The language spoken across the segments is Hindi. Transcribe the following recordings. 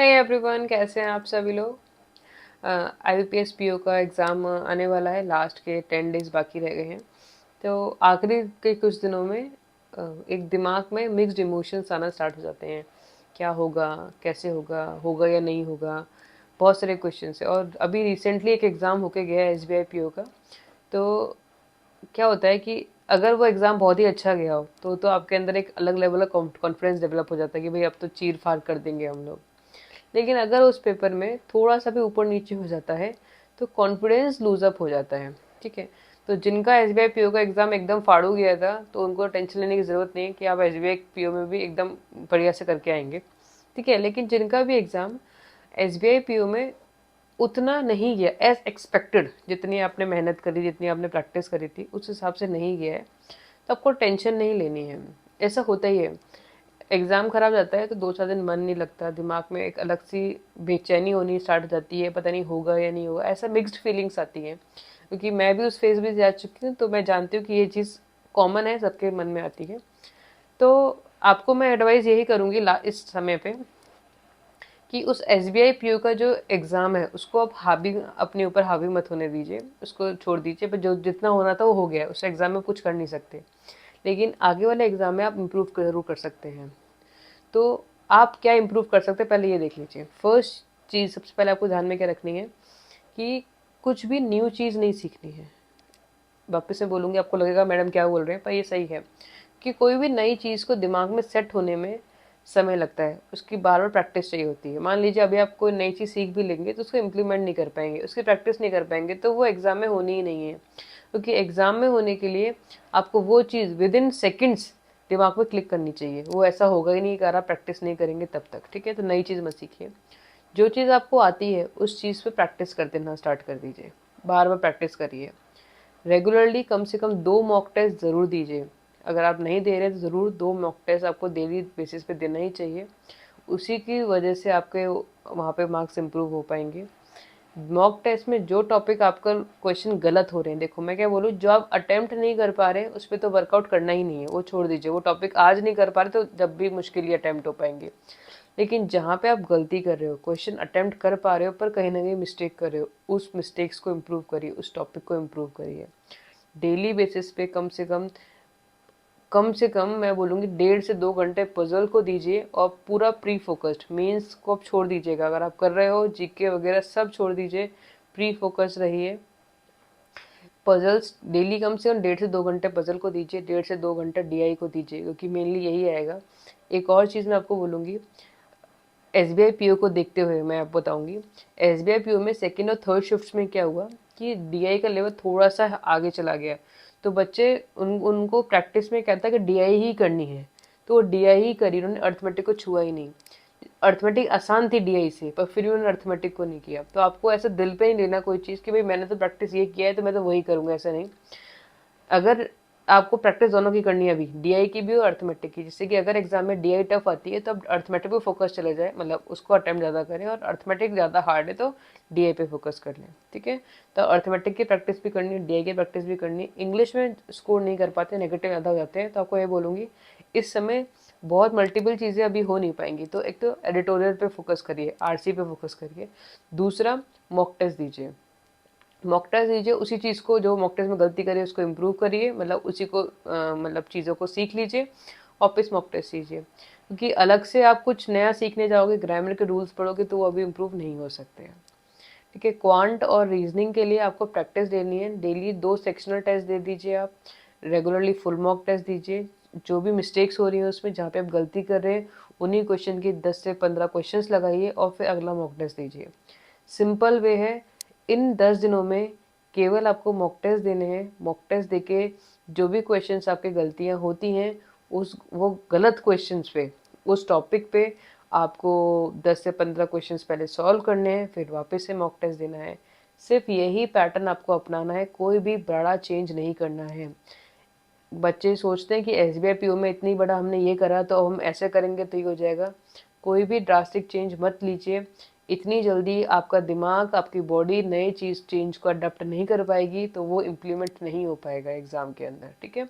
हे एवरीवन, कैसे हैं आप सभी लोग। आईबीपीएस पीओ का एग्ज़ाम आने वाला है। लास्ट के 10 डेज बाकी रह गए हैं। तो आखिरी के कुछ दिनों में एक दिमाग में मिक्स्ड इमोशंस आना स्टार्ट हो जाते हैं। क्या होगा, कैसे होगा, होगा या नहीं होगा। बहुत सारे क्वेश्चन है। और अभी रिसेंटली एक एग्ज़ाम होके गया है एसबीआई पीओ का। तो क्या होता है कि अगर वो एग्ज़ाम बहुत ही अच्छा गया हो तो आपके अंदर एक अलग लेवल का कॉन्फिडेंस डेवलप हो जाता है कि भाई अब तो चीर फाड़ कर देंगे हम लोग। लेकिन अगर उस पेपर में थोड़ा सा भी ऊपर नीचे हो जाता है तो कॉन्फिडेंस लूज अप हो जाता है। ठीक है। तो जिनका एसबीआई पीओ का एग्ज़ाम एकदम फाड़ू गया था तो उनको टेंशन लेने की ज़रूरत नहीं है कि आप एसबीआई पीओ में भी एकदम बढ़िया से करके आएंगे। ठीक है। लेकिन जिनका भी एग्ज़ाम एसबीआई पीओ में उतना नहीं गया एज एक्सपेक्टेड, जितनी आपने मेहनत करी, जितनी आपने प्रैक्टिस करी थी उस हिसाब से नहीं गया है, तो आपको टेंशन नहीं लेनी है। ऐसा होता ही है। एग्ज़ाम खराब जाता है तो 2-4 दिन मन नहीं लगता, दिमाग में एक अलग सी बेचैनी होनी स्टार्ट हो जाती है, पता नहीं होगा या नहीं होगा, ऐसा मिक्स्ड फीलिंग्स आती हैं। क्योंकि मैं भी उस फेज में जा चुकी हूँ तो मैं जानती हूँ कि ये चीज़ कॉमन है, सबके मन में आती है। तो आपको मैं एडवाइस यही करूँगी इस समय पे कि उस एसबीआई पीओ का जो एग्ज़ाम है उसको आप हावी अपने ऊपर हावी मत होने दीजिए, उसको छोड़ दीजिए। पर जो जितना होना था वो हो गया है, उस एग्ज़ाम में कुछ कर नहीं सकते। लेकिन आगे वाले एग्ज़ाम में आप इम्प्रूव ज़रूर कर सकते हैं। तो आप क्या इम्प्रूव कर सकते हैं पहले ये देख लीजिए। फर्स्ट चीज़ सबसे पहले आपको ध्यान में क्या रखनी है कि कुछ भी न्यू चीज़ नहीं सीखनी है। वापस से बोलूँगी, आपको लगेगा मैडम क्या बोल रहे हैं, पर ये सही है कि कोई भी नई चीज़ को दिमाग में सेट होने में समय लगता है, उसकी बार बार प्रैक्टिस चाहिए होती है। मान लीजिए अभी आप कोई नई चीज़ सीख भी लेंगे तो उसको इम्प्लीमेंट नहीं कर पाएंगे, उसकी प्रैक्टिस नहीं कर पाएंगे, तो वो एग्ज़ाम में होनी ही नहीं है। क्योंकि एग्ज़ाम में होने के लिए आपको वो चीज़ विद इन सेकेंड्स दिमाग में क्लिक करनी चाहिए। वो ऐसा होगा ही नहीं कि अगर आप प्रैक्टिस नहीं करेंगे तब तक। ठीक है। तो नई चीज़ मत सीखिए, जो चीज़ आपको आती है उस चीज़ पे प्रैक्टिस कर देना स्टार्ट कर दीजिए। बार बार प्रैक्टिस करिए। रेगुलरली कम से कम 2 मॉक टेस्ट ज़रूर दीजिए। अगर आप नहीं दे रहे तो ज़रूर 2 मॉक टेस्ट आपको डेली बेसिस पे देना ही चाहिए। उसी की वजह से आपके वहाँ पे मार्क्स इम्प्रूव हो पाएंगे। मॉक टेस्ट में जो टॉपिक आपका क्वेश्चन गलत हो रहे हैं, देखो मैं क्या बोलूँ, जो आप अटेम्प्ट नहीं कर पा रहे उस पर तो वर्कआउट करना ही नहीं है, वो छोड़ दीजिए। वो टॉपिक आज नहीं कर पा रहे तो जब भी मुश्किल ही अटेम्प्ट हो पाएंगे। लेकिन जहाँ पे आप गलती कर रहे हो, क्वेश्चन अटेम्प्ट कर पा रहे हो पर कहीं ना कहीं मिस्टेक कर रहे हो, उस मिस्टेक्स को इम्प्रूव करिए, उस टॉपिक को इम्प्रूव करिए। डेली बेसिस पे कम से कम मैं बोलूँगी 1.5 से 2 घंटे पजल को दीजिए। और पूरा प्री फोकस्ड, मेंस को आप छोड़ दीजिएगा। अगर आप कर रहे हो जीके वगैरह सब छोड़ दीजिए, प्री फोकस्ड रहिए। पजल्स डेली कम से कम 1.5 से 2 घंटे पजल को दीजिए, 1.5 से 2 घंटा डीआई को दीजिए, क्योंकि मेनली यही आएगा। एक और चीज़ मैं आपको बोलूँगी, एसबीआई पीओ को देखते हुए मैं आपको बताऊंगी। एसबीआई पीओ में सेकंड और थर्ड शिफ्ट्स में क्या हुआ कि डीआई का लेवल थोड़ा सा आगे चला गया। तो बच्चे उनको प्रैक्टिस में क्या था कि डीआई ही करनी है, तो वो डीआई ही करी, उन्होंने अर्थमेटिक को छुआ ही नहीं। अर्थमेटिक आसान थी डीआई से, पर फिर भी उन्होंने अर्थमेटिक को नहीं किया। तो आपको ऐसा दिल पे नहीं लेना कोई चीज़ कि भाई मैंने तो प्रैक्टिस ये किया है तो मैं तो वही करूँगा, ऐसा नहीं। अगर आपको प्रैक्टिस दोनों की करनी है अभी, डीआई की भी और अर्थमेटिक की, जिससे कि अगर एग्जाम में डीआई टफ आती है तो अब अर्थमेटिक पे फोकस चले जाए, मतलब उसको अटेम्प्ट ज़्यादा करें, और अर्थमेटिक ज़्यादा हार्ड है तो डीआई पे फोकस कर लें। ठीक है। तो अर्थमेटिक की प्रैक्टिस भी करनी है, डीआई की प्रैक्टिस भी करनी है। इंग्लिश में स्कोर नहीं कर पाते, नेगेटिव ज़्यादा हो जाते हैं, तो आपको ये बोलूँगी इस समय बहुत मल्टीपल चीज़ें अभी हो नहीं पाएंगी। तो एक तो एडिटोरियल पे फोकस करिए, आरसी पे फोकस करिए। दूसरा, मॉक टेस्ट दीजिए। मॉक टेस्ट दीजिए, उसी चीज़ को जो मॉक टेस्ट में गलती करिए उसको इम्प्रूव करिए, मतलब उसी को मतलब चीज़ों को सीख लीजिए। वापस मॉक टेस्ट दीजिए, क्योंकि अलग से आप कुछ नया सीखने जाओगे, ग्रामर के रूल्स पढ़ोगे तो वो अभी इम्प्रूव नहीं हो सकते हैं। ठीक है। क्वांट और रीजनिंग के लिए आपको प्रैक्टिस देनी है। डेली 2 सेक्शनल टेस्ट दे दीजिए आप। रेगुलरली फुल मॉक टेस्ट दीजिए। जो भी मिस्टेक्स हो रही हैं उसमें, जहाँ पे आप गलती कर रहे हैं उन्हीं क्वेश्चन की 10 से 15 क्वेश्चंस लगाइए और फिर अगला मॉक टेस्ट दीजिए। सिंपल वे है। इन 10 दिनों में केवल आपको मॉक टेस्ट देने हैं। मॉक टेस्ट देके जो भी क्वेश्चंस आपके गलतियां होती हैं, उस वो गलत क्वेश्चंस पे, उस टॉपिक पे आपको 10 से 15 क्वेश्चंस पहले सॉल्व करने हैं, फिर वापस से मॉक टेस्ट देना है। सिर्फ यही पैटर्न आपको अपनाना है, कोई भी बड़ा चेंज नहीं करना है। बच्चे सोचते हैं कि एसबीआई पीओ में इतनी बड़ा हमने ये करा तो हम ऐसे करेंगे तो ये हो जाएगा। कोई भी ड्रास्टिक चेंज मत लीजिए। इतनी जल्दी आपका दिमाग, आपकी बॉडी नए चीज़ चेंज को अडॉप्ट नहीं कर पाएगी, तो वो इम्प्लीमेंट नहीं हो पाएगा एग्ज़ाम के अंदर। ठीक है।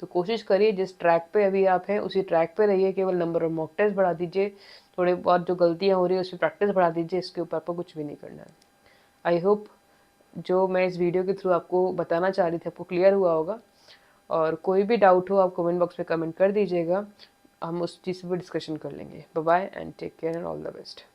तो कोशिश करिए जिस ट्रैक पे अभी आप हैं उसी ट्रैक पे रहिए, केवल नंबर ऑफ मॉक टेस्ट बढ़ा दीजिए, थोड़े बहुत जो गलतियाँ हो रही है उसकी प्रैक्टिस बढ़ा दीजिए, इसके ऊपर आपको कुछ भी नहीं करना है। आई होप जो मैं इस वीडियो के थ्रू आपको बताना चाह रही थी आपको क्लियर हुआ होगा, और कोई भी डाउट हो आप कमेंट बॉक्स में कमेंट कर दीजिएगा, हम उस चीज़ पर डिस्कशन कर लेंगे। Bye bye and take care and all the best.